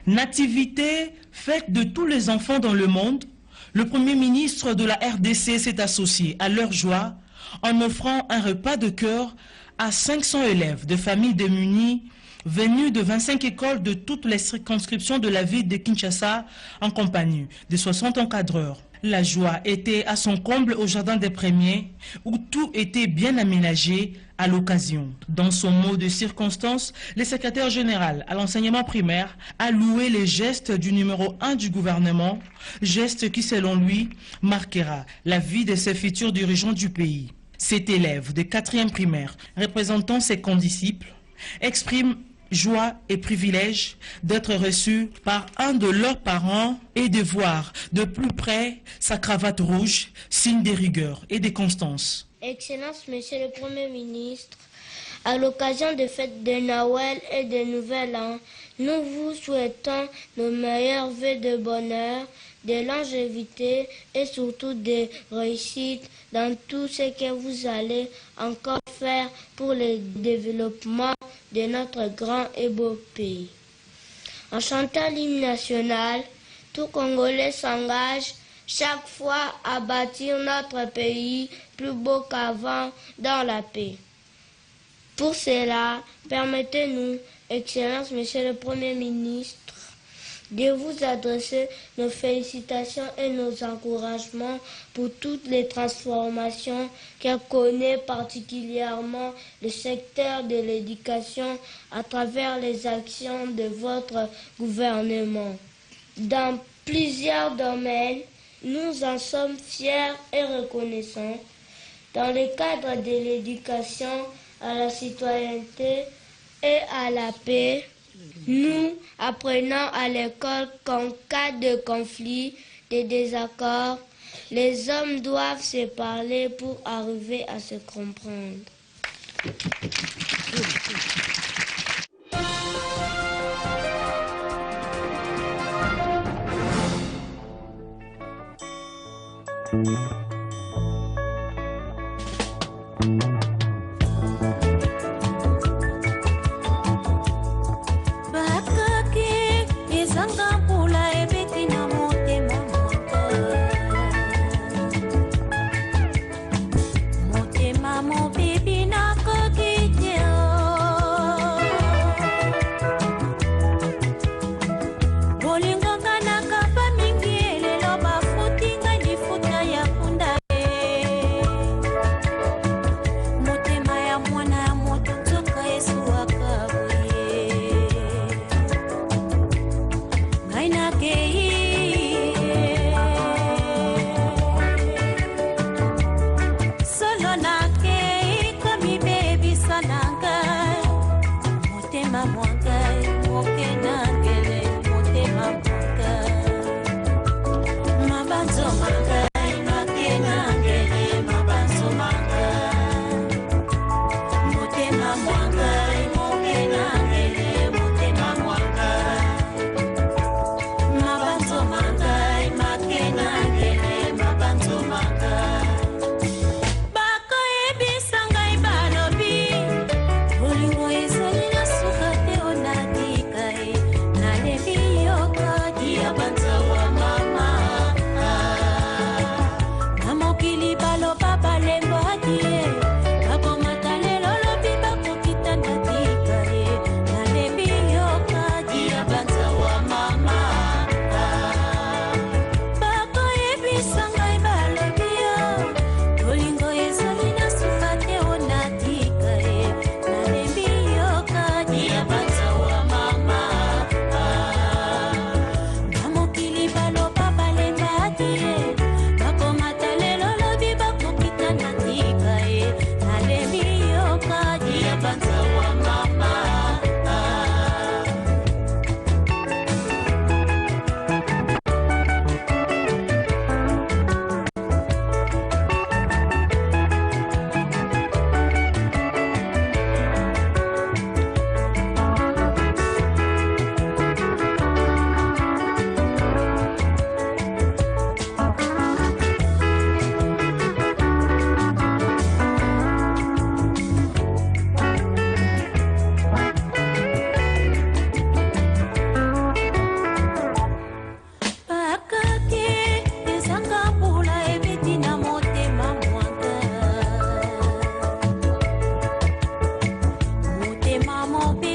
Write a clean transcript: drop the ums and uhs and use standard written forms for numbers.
Nativité, fête de tous les enfants dans le monde, le Premier ministre de la RDC s'est associé à leur joie en offrant un repas de cœur à 500 élèves de familles démunies venus de 25 écoles de toutes les circonscriptions de la ville de Kinshasa en compagnie de 60 encadreurs. La joie était à son comble au Jardin des Premiers où tout était bien aménagé à l'occasion. Dans son mot de circonstance, le secrétaire général à l'enseignement primaire a loué les gestes du numéro 1 du gouvernement, geste qui selon lui marquera la vie de ses futurs dirigeants du pays. Cet élève de 4e primaire représentant ses condisciples exprime joie et privilège d'être reçu par un de leurs parents et de voir de plus près sa cravate rouge, signe de rigueur et de constance. Excellence, Monsieur le Premier ministre, à l'occasion des fêtes de Noël et de Nouvel An, nous vous souhaitons nos meilleurs vœux de bonheur, de longévité et surtout de réussite dans tout ce que vous allez encore faire pour le développement de notre grand et beau pays. En chantant l'hymne national, tout Congolais s'engage chaque fois à bâtir notre pays plus beau qu'avant dans la paix. Pour cela, permettez-nous, Excellence, Monsieur le Premier ministre, de vous adresser nos félicitations et nos encouragements pour toutes les transformations que connaît particulièrement le secteur de l'éducation à travers les actions de votre gouvernement. Dans plusieurs domaines, nous en sommes fiers et reconnaissants. Dans le cadre de l'éducation à la citoyenneté et à la paix, nous apprenons à l'école qu'en cas de conflit, de désaccord, les hommes doivent se parler pour arriver à se comprendre. mon pays.